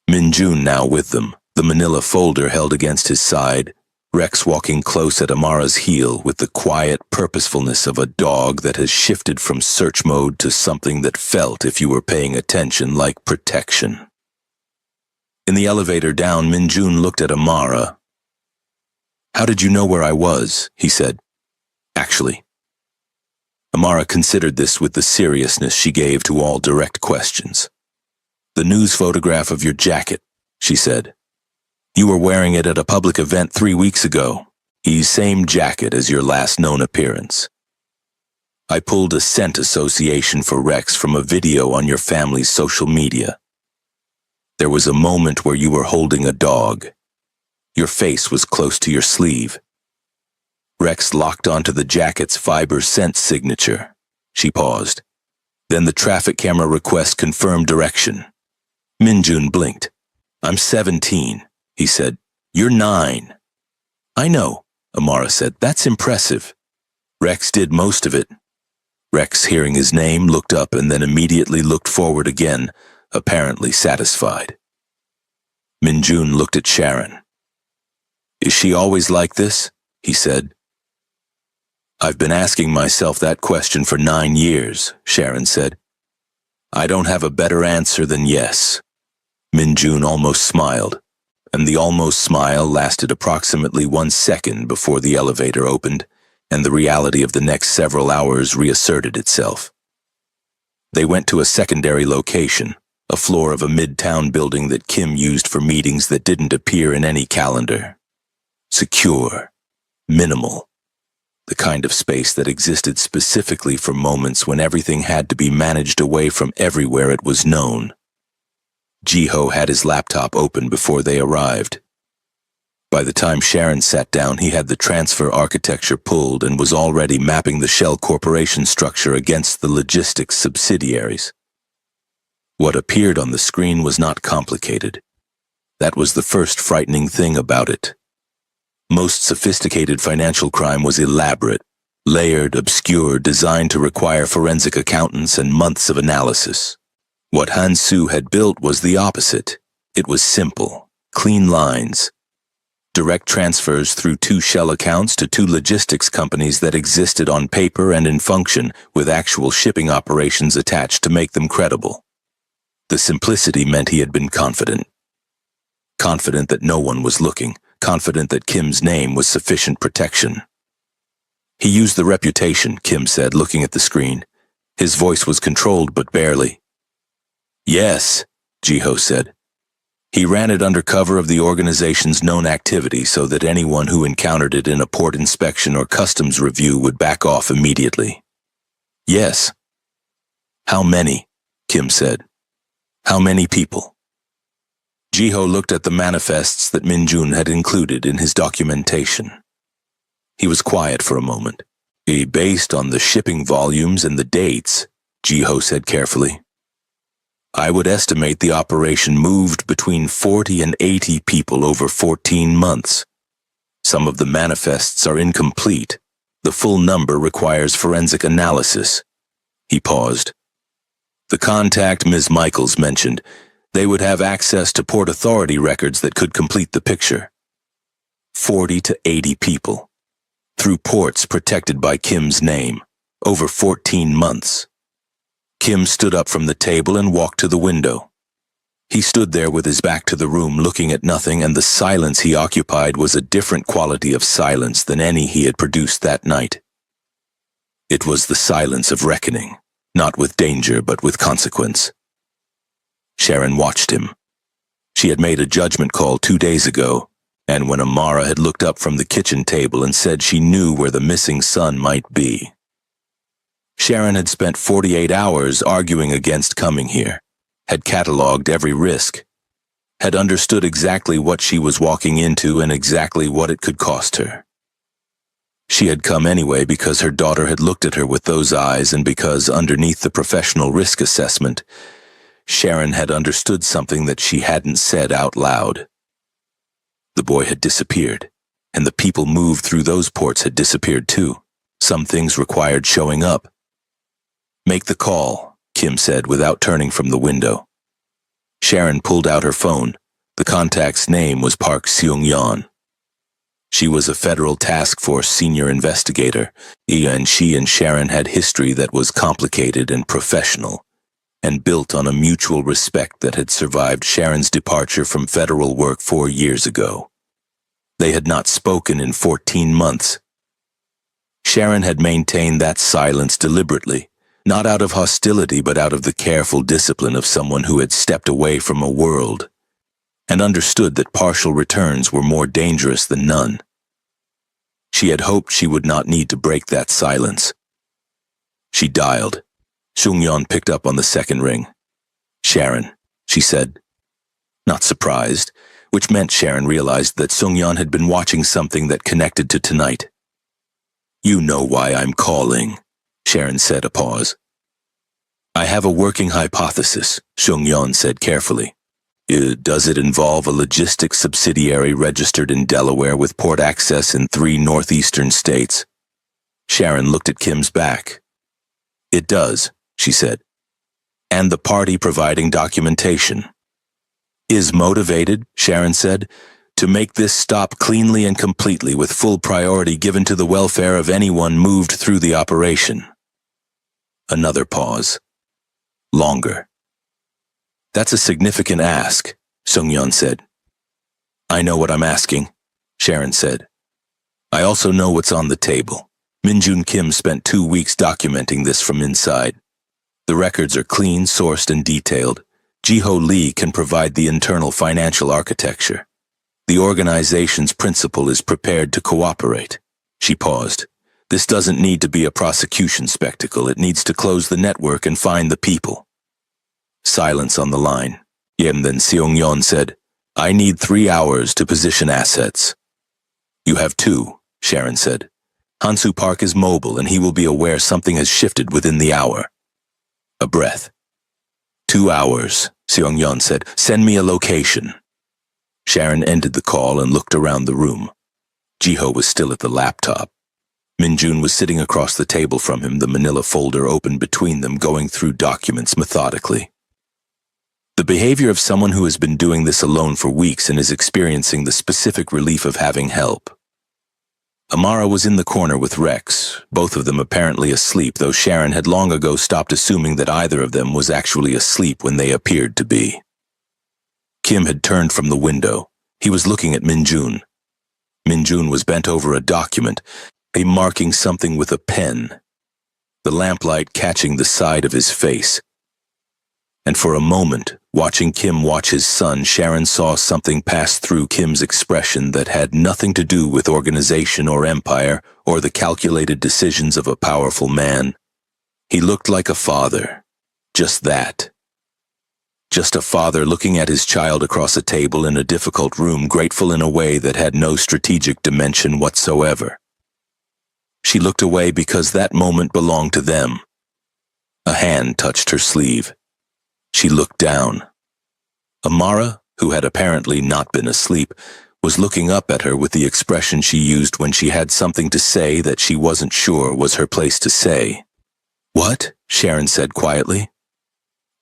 Minjun now with them, the manila folder held against his side, Rex walking close at Amara's heel with the quiet purposefulness of a dog that has shifted from search mode to something that felt, if you were paying attention, like protection. In the elevator down, Minjun looked at Amara. How did you know where I was? He said. Actually. Amara considered this with the seriousness she gave to all direct questions. The news photograph of your jacket, she said. You were wearing it at a public event 3 weeks ago. Same jacket as your last known appearance. I pulled a scent association for Rex from a video on your family's social media. There was a moment where you were holding a dog. Your face was close to your sleeve. Rex locked onto the jacket's fiber scent signature. She paused. Then the traffic camera request confirmed direction. Minjun blinked. I'm 17. He said, You're 9. I know, Amara said. That's impressive. Rex did most of it. Rex, hearing his name, looked up and then immediately looked forward again, apparently satisfied. Minjun looked at Sharon. Is she always like this? He said. I've been asking myself that question for 9 years, Sharon said. I don't have a better answer than yes. Minjun almost smiled. And the almost smile lasted approximately 1 second before the elevator opened, and the reality of the next several hours reasserted itself. They went to a secondary location, a floor of a midtown building that Kim used for meetings that didn't appear in any calendar. Secure. Minimal. The kind of space that existed specifically for moments when everything had to be managed away from everywhere it was known. Jiho had his laptop open before they arrived. By the time Sharon sat down, he had the transfer architecture pulled and was already mapping the shell corporation structure against the logistics subsidiaries. What appeared on the screen was not complicated. That was the first frightening thing about it. Most sophisticated financial crime was elaborate, Layered, obscure, designed to require forensic accountants and months of analysis. What Han Su had built was the opposite. It was simple, clean lines. Direct transfers through 2 shell accounts to 2 logistics companies that existed on paper and in function, with actual shipping operations attached to make them credible. The simplicity meant he had been confident. Confident that no one was looking, confident that Kim's name was sufficient protection. He used the reputation, Kim said, looking at the screen. His voice was controlled, but barely. Yes, Jiho said. He ran it under cover of the organization's known activity so that anyone who encountered it in a port inspection or customs review would back off immediately. Yes. How many? Kim said. How many people? Jiho looked at the manifests that Minjun had included in his documentation. He was quiet for a moment. Based on the shipping volumes and the dates, Jiho said carefully. I would estimate the operation moved between 40 and 80 people over 14 months. Some of the manifests are incomplete. The full number requires forensic analysis. He paused. The contact Ms. Michaels mentioned, they would have access to Port Authority records that could complete the picture. 40 to 80 people. Through ports protected by Kim's name, over 14 months. Kim stood up from the table and walked to the window. He stood there with his back to the room, looking at nothing, and the silence he occupied was a different quality of silence than any he had produced that night. It was the silence of reckoning, not with danger but with consequence. Sharon watched him. She had made a judgment call 2 days ago, and when Amara had looked up from the kitchen table and said she knew where the missing son might be. Sharon had spent 48 hours arguing against coming here, had catalogued every risk, had understood exactly what she was walking into and exactly what it could cost her. She had come anyway because her daughter had looked at her with those eyes and because underneath the professional risk assessment, Sharon had understood something that she hadn't said out loud. The boy had disappeared, and the people moved through those ports had disappeared too. Some things required showing up. Make the call, Kim said without turning from the window. Sharon pulled out her phone. The contact's name was Park Seung-yeon. She was a federal task force senior investigator, and she and Sharon had history that was complicated and professional, and built on a mutual respect that had survived Sharon's departure from federal work 4 years ago. They had not spoken in 14 months. Sharon had maintained that silence deliberately, not out of hostility but out of the careful discipline of someone who had stepped away from a world, and understood that partial returns were more dangerous than none. She had hoped she would not need to break that silence. She dialed. Seung-yeon picked up on the second ring. Sharon, she said. Not surprised, which meant Sharon realized that Seung-yeon had been watching something that connected to tonight. You know why I'm calling, Sharon said, a pause. I have a working hypothesis, Seung-yeon said carefully. Does it involve a logistics subsidiary registered in Delaware with port access in 3 northeastern states? Sharon looked at Kim's back. It does, she said. And the party providing documentation. Is motivated, Sharon said, to make this stop cleanly and completely with full priority given to the welfare of anyone moved through the operation. Another pause. Longer. That's a significant ask, Seung-yeon said. I know what I'm asking, Sharon said. I also know what's on the table. Minjun Kim spent 2 weeks documenting this from inside. The records are clean, sourced, and detailed. Jiho Lee can provide the internal financial architecture. The organization's principal is prepared to cooperate. She paused. This doesn't need to be a prosecution spectacle. It needs to close the network and find the people. Silence on the line. Then Seung-yeon said, I need 3 hours to position assets. You have 2, Sharon said. Hansu Park is mobile and he will be aware something has shifted within the hour. A breath. 2 hours, Seung-yeon said. Send me a location. Sharon ended the call and looked around the room. Jiho was still at the laptop. Minjun was sitting across the table from him, the manila folder open between them, going through documents methodically. The behavior of someone who has been doing this alone for weeks and is experiencing the specific relief of having help. Amara was in the corner with Rex, both of them apparently asleep, though Sharon had long ago stopped assuming that either of them was actually asleep when they appeared to be. Kim had turned from the window. He was looking at Minjun. Minjun was bent over a document, marking something with a pen, the lamplight catching the side of his face. And for a moment, watching Kim watch his son, Sharon saw something pass through Kim's expression that had nothing to do with organization or empire or the calculated decisions of a powerful man. He looked like a father. Just that. Just a father looking at his child across a table in a difficult room, grateful in a way that had no strategic dimension whatsoever. She looked away because that moment belonged to them. A hand touched her sleeve. She looked down. Amara, who had apparently not been asleep, was looking up at her with the expression she used when she had something to say that she wasn't sure was her place to say. "What?" Sharon said quietly.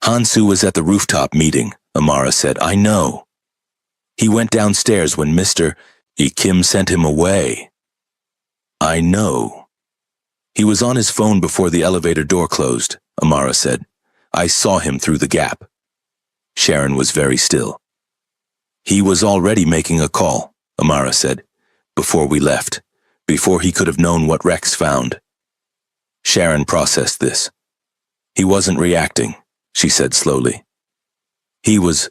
"Hansu was at the rooftop meeting," Amara said. "I know. He went downstairs when Mr. Kim sent him away." "I know. He was on his phone before the elevator door closed," Amara said. "I saw him through the gap." Sharon was very still. "He was already making a call," Amara said, "before we left, before he could have known what Rex found." Sharon processed this. "He wasn't reacting," she said slowly. "He was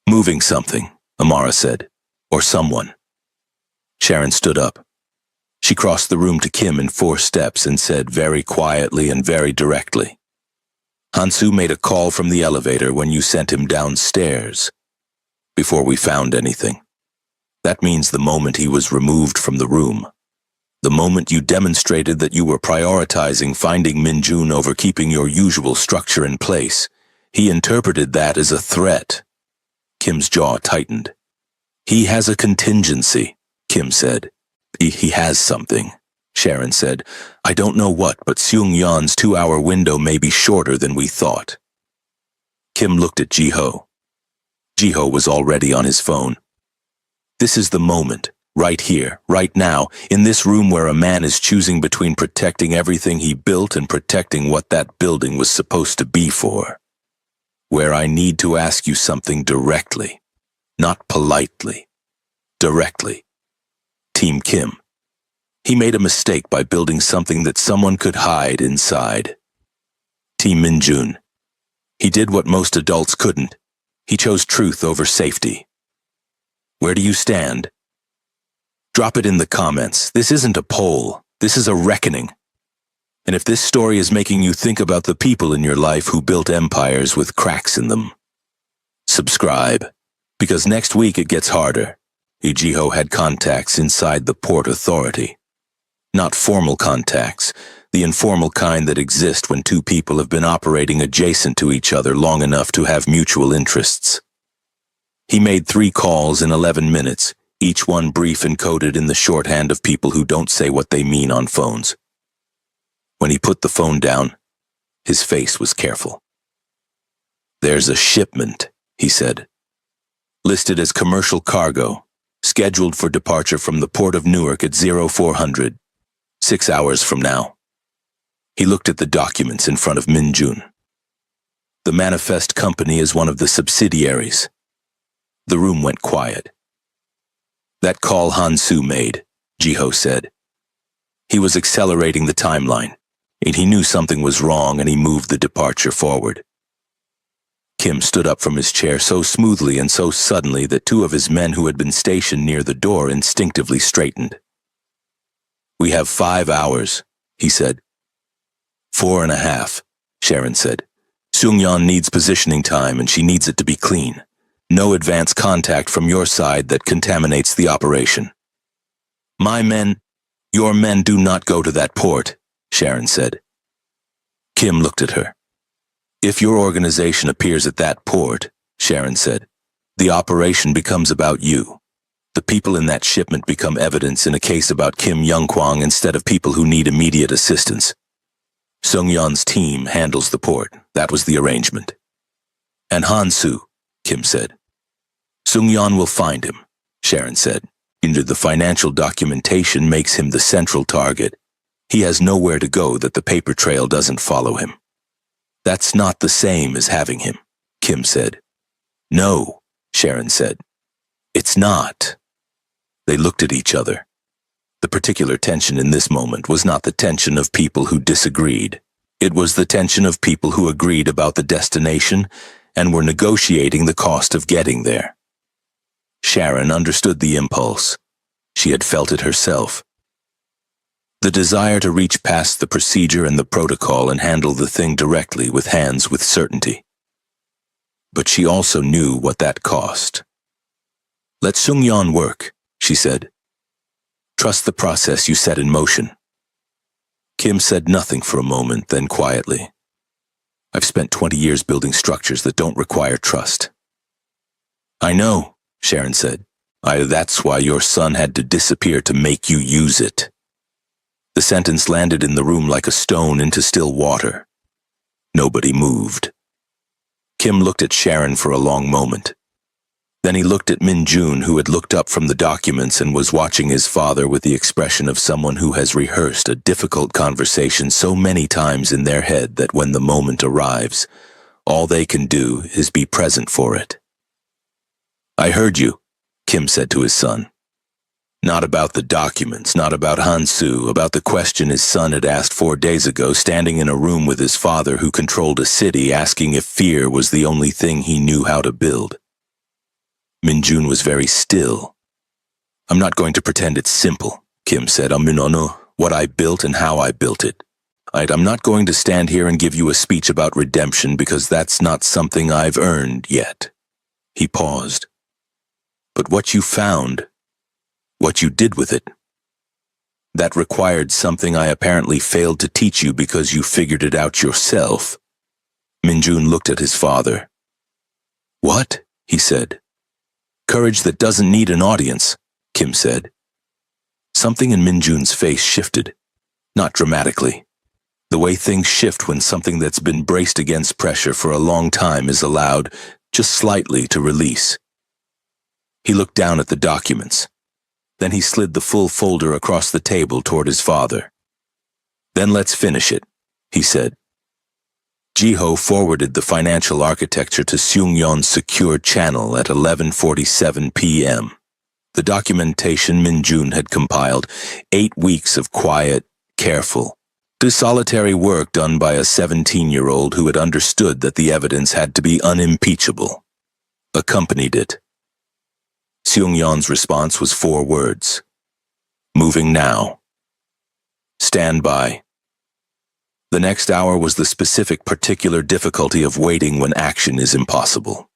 moving something," Amara said, "or someone." Sharon stood up. She crossed the room to Kim in 4 steps and said very quietly and very directly, "Hansu made a call from the elevator when you sent him downstairs, before we found anything. That means the moment he was removed from the room, the moment you demonstrated that you were prioritizing finding Minjun over keeping your usual structure in place, he interpreted that as a threat." Kim's jaw tightened. "He has a contingency," Kim said. He has something," Sharon said. "I don't know what, but Seung-yeon's 2-hour window may be shorter than we thought." Kim looked at Ji-ho. Ji-ho was already on his phone. "This is the moment, right here, right now, in this room where a man is choosing between protecting everything he built and protecting what that building was supposed to be for. Where I need to ask you something directly, not politely, directly. Team Kim. He made a mistake by building something that someone could hide inside. Team Minjun. He did what most adults couldn't. He chose truth over safety. Where do you stand? Drop it in the comments. This isn't a poll. This is a reckoning. And if this story is making you think about the people in your life who built empires with cracks in them, subscribe, because next week it gets harder. Ji-ho had contacts inside the Port Authority. Not formal contacts, the informal kind that exist when 2 people have been operating adjacent to each other long enough to have mutual interests. He made 3 calls in 11 minutes, each one brief and coded in the shorthand of people who don't say what they mean on phones. When he put the phone down, his face was careful. "There's a shipment," he said. "Listed as commercial cargo. Scheduled for departure from the port of Newark at 0400, 6 hours from now." He looked at the documents in front of Minjun. "The manifest company is one of the subsidiaries." The room went quiet. "That call Hansu made," Ji-ho said. "He was accelerating the timeline, and he knew something was wrong and he moved the departure forward." Kim stood up from his chair so smoothly and so suddenly that 2 of his men who had been stationed near the door instinctively straightened. "We have 5 hours, he said. 4.5, Sharon said. "Seung-yeon needs positioning time and she needs it to be clean. No advance contact from your side that contaminates the operation." Your men do not go to that port," Sharon said. Kim looked at her. "If your organization appears at that port," Sharon said, "the operation becomes about you. The people in that shipment become evidence in a case about Kim Youngkwang instead of people who need immediate assistance. Sung-yeon's team handles the port. That was the arrangement. And Han-soo, Kim said. Sung-yeon will find him, Sharon said. The financial documentation makes him the central target. He has nowhere to go that the paper trail doesn't follow him. That's not the same as having him, Kim said. No, Sharon said. It's not. They looked at each other. The particular tension in this moment was not the tension of people who disagreed. It was the tension of people who agreed about the destination and were negotiating the cost of getting there. Sharon understood the impulse. She had felt it herself. The desire to reach past the procedure and the protocol and handle the thing directly with hands with certainty. But she also knew what that cost. Let Sung-yeon work, she said. Trust the process you set in motion. Kim said nothing for a moment, then quietly. I've spent 20 years building structures that don't require trust. I know, Sharon said. That's why your son had to disappear to make you use it. The sentence landed in the room like a stone into still water. Nobody moved. Kim looked at Sharon for a long moment. Then he looked at Min-jun, who had looked up from the documents and was watching his father with the expression of someone who has rehearsed a difficult conversation so many times in their head that when the moment arrives, all they can do is be present for it. I heard you, Kim said to his son. Not about the documents, not about Han-soo, about the question his son had asked 4 days ago, standing in a room with his father who controlled a city, asking if fear was the only thing he knew how to build. Min-jun was very still. I'm not going to pretend it's simple, Kim said. No, what I built and how I built it. I'm not going to stand here and give you a speech about redemption because that's not something I've earned yet. He paused. But what you found, what you did with it, that required something I apparently failed to teach you because you figured it out yourself. Min-jun looked at his father. What? He said. Courage that doesn't need an audience, Kim said. Something in Min-jun's face shifted, not dramatically. The way things shift when something that's been braced against pressure for a long time is allowed, just slightly, to release. He looked down at the documents. Then he slid the full folder across the table toward his father. Then let's finish it, he said. Jiho forwarded the financial architecture to Sung-yeon's secure channel at 11:47 p.m. The documentation Min-jun had compiled, 8 weeks of quiet, careful, solitary work done by a 17-year-old who had understood that the evidence had to be unimpeachable, accompanied it. Sung-yeon's response was 4 words. Moving now. Stand by. The next hour was the specific particular difficulty of waiting when action is impossible.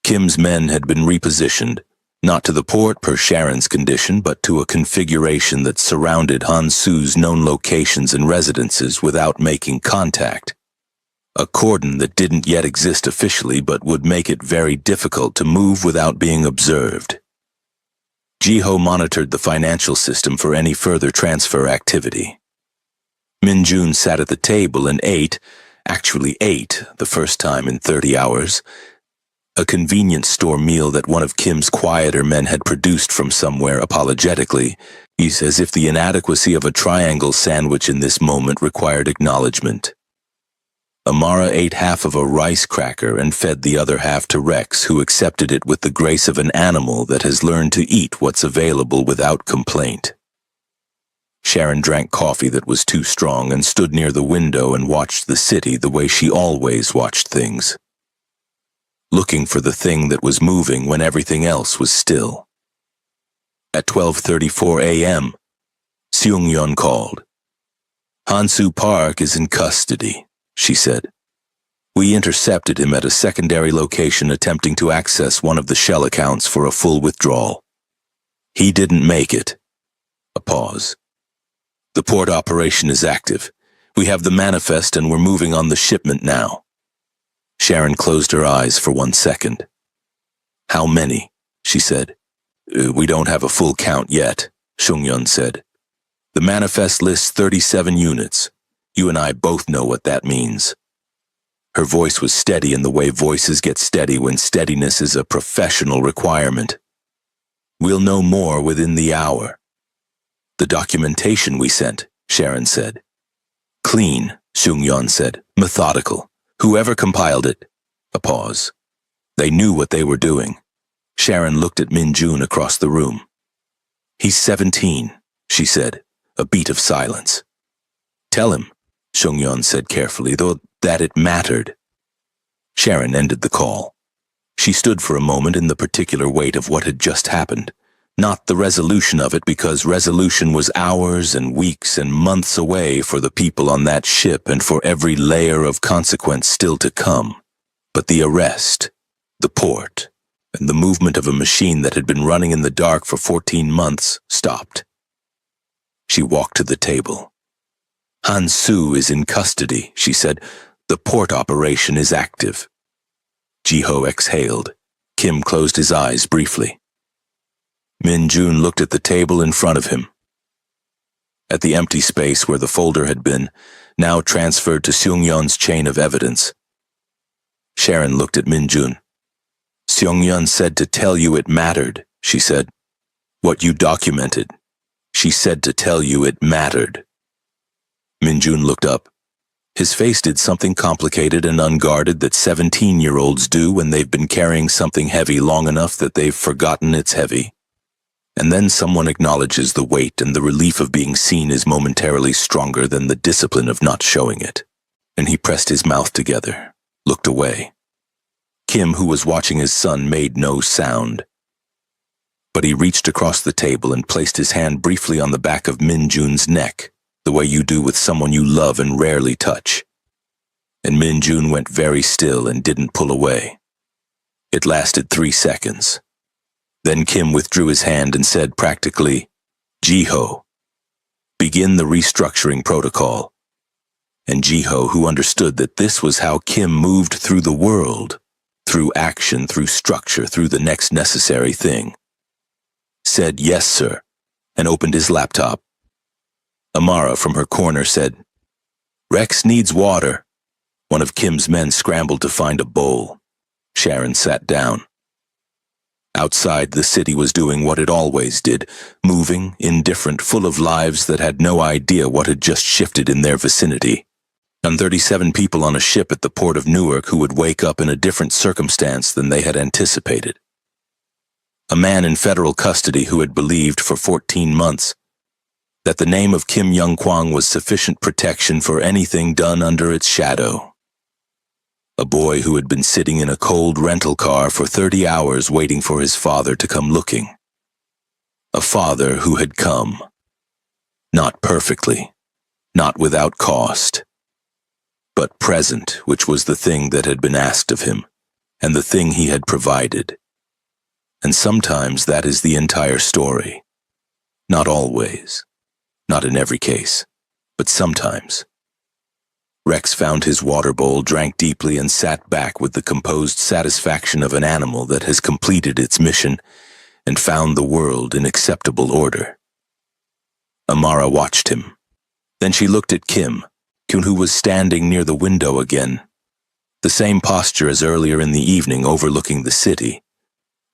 Kim's men had been repositioned, not to the port per Sharon's condition, but to a configuration that surrounded Han-soo's known locations and residences without making contact. A cordon that didn't yet exist officially but would make it very difficult to move without being observed. Jiho monitored the financial system for any further transfer activity. Min-jun sat at the table and ate the first time in 30 hours, a convenience store meal that one of Kim's quieter men had produced from somewhere apologetically, as if the inadequacy of a triangle sandwich in this moment required acknowledgement. Amara ate half of a rice cracker and fed the other half to Rex, who accepted it with the grace of an animal that has learned to eat what's available without complaint. Sharon drank coffee that was too strong and stood near the window and watched the city the way she always watched things, looking for the thing that was moving when everything else was still. At 12:34 a.m., Sung-yeon called. Han-soo Park is in custody, she said. We intercepted him at a secondary location attempting to access one of the shell accounts for a full withdrawal. He didn't make it. A pause. The port operation is active. We have the manifest and we're moving on the shipment now. Sharon closed her eyes for 1 second. How many? She said. We don't have a full count yet, Shungyun said. The manifest lists 37 units. You and I both know what that means. Her voice was steady in the way voices get steady when steadiness is a professional requirement. We'll know more within the hour. The documentation we sent, Sharon said. Clean, Shungyun said, methodical. Whoever compiled it. A pause. They knew what they were doing. Sharon looked at Min-jun across the room. He's 17, she said, a beat of silence. Tell him, Shungyun said carefully, though that it mattered. Sharon ended the call. She stood for a moment in the particular weight of what had just happened. Not the resolution of it, because resolution was hours and weeks and months away for the people on that ship and for every layer of consequence still to come. But the arrest, the port, and the movement of a machine that had been running in the dark for 14 months stopped. She walked to the table. Han Su is in custody, she said. The port operation is active. Ji-ho exhaled. Kim closed his eyes briefly. Min-jun looked at the table in front of him. At the empty space where the folder had been, now transferred to Seung-yeon's chain of evidence. Sharon looked at Min-jun. Seung-yeon said to tell you it mattered, she said. What you documented. She said to tell you it mattered. Min-jun looked up. His face did something complicated and unguarded that 17-year-olds do when they've been carrying something heavy long enough that they've forgotten it's heavy. And then someone acknowledges the weight, and the relief of being seen is momentarily stronger than the discipline of not showing it. And he pressed his mouth together, looked away. Kim, who was watching his son, made no sound. But he reached across the table and placed his hand briefly on the back of Min-jun's neck, the way you do with someone you love and rarely touch. And Min-jun went very still and didn't pull away. It lasted 3 seconds. Then Kim withdrew his hand and said practically, Ji-ho, begin the restructuring protocol. And Ji-ho, who understood that this was how Kim moved through the world, through action, through structure, through the next necessary thing, said yes, sir, and opened his laptop. Amara from her corner said, Rex needs water. One of Kim's men scrambled to find a bowl. Sharon sat down. Outside, the city was doing what it always did, moving, indifferent, full of lives that had no idea what had just shifted in their vicinity. And 37 people on a ship at the port of Newark who would wake up in a different circumstance than they had anticipated. A man in federal custody who had believed for 14 months that the name of Kim Young-kwang was sufficient protection for anything done under its shadow. A boy who had been sitting in a cold rental car for 30 hours waiting for his father to come looking. A father who had come. Not perfectly, not without cost, but present, which was the thing that had been asked of him, and the thing he had provided. And sometimes that is the entire story. Not always. Not in every case, but sometimes. Rex found his water bowl, drank deeply, and sat back with the composed satisfaction of an animal that has completed its mission and found the world in acceptable order. Amara watched him. Then she looked at Kim, who was standing near the window again, the same posture as earlier in the evening overlooking the city,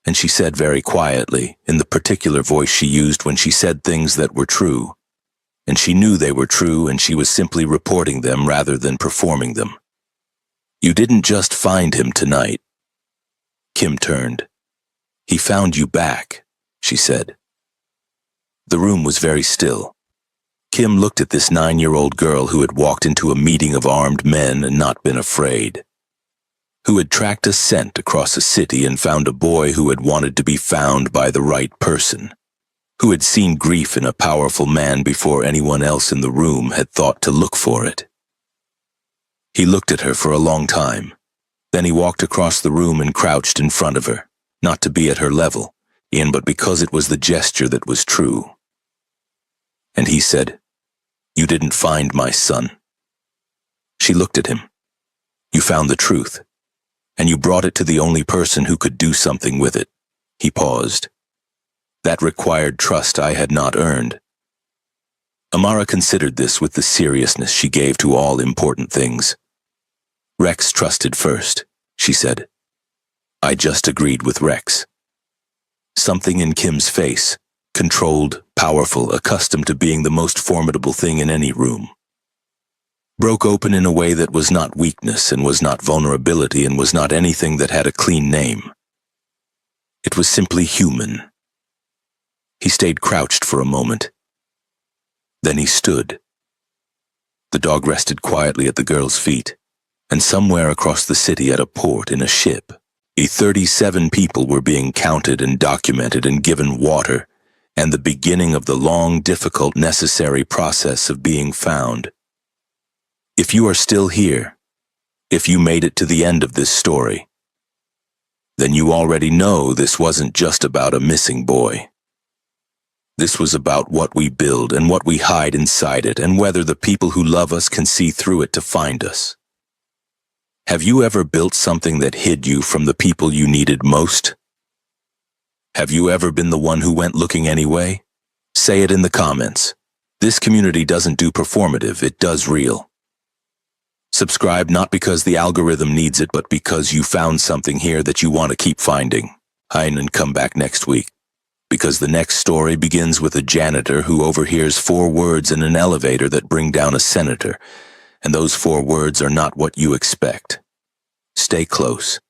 and she said very quietly, in the particular voice she used when she said things that were true, and she knew they were true, and she was simply reporting them rather than performing them. You didn't just find him tonight. Kim turned. He found you back, she said. The room was very still. Kim looked at this 9-year-old girl who had walked into a meeting of armed men and not been afraid, who had tracked a scent across a city and found a boy who had wanted to be found by the right person, who had seen grief in a powerful man before anyone else in the room had thought to look for it. He looked at her for a long time. Then he walked across the room and crouched in front of her, not to be at her level, but because it was the gesture that was true. And he said, "You didn't find my son." She looked at him. "You found the truth, and you brought it to the only person who could do something with it." He paused. That required trust I had not earned. Amara considered this with the seriousness she gave to all important things. Rex trusted first, she said. I just agreed with Rex. Something in Kim's face, controlled, powerful, accustomed to being the most formidable thing in any room, broke open in a way that was not weakness and was not vulnerability and was not anything that had a clean name. It was simply human. He stayed crouched for a moment. Then he stood. The dog rested quietly at the girl's feet, and somewhere across the city at a port in a ship, 37 people were being counted and documented and given water, and the beginning of the long, difficult, necessary process of being found. If you are still here, if you made it to the end of this story, then you already know this wasn't just about a missing boy. This was about what we build and what we hide inside it, and whether the people who love us can see through it to find us. Have you ever built something that hid you from the people you needed most? Have you ever been the one who went looking anyway? Say it in the comments. This community doesn't do performative, it does real. Subscribe not because the algorithm needs it, but because you found something here that you want to keep finding. And come back next week, because the next story begins with a janitor who overhears 4 words in an elevator that bring down a senator, and those 4 words are not what you expect. Stay close.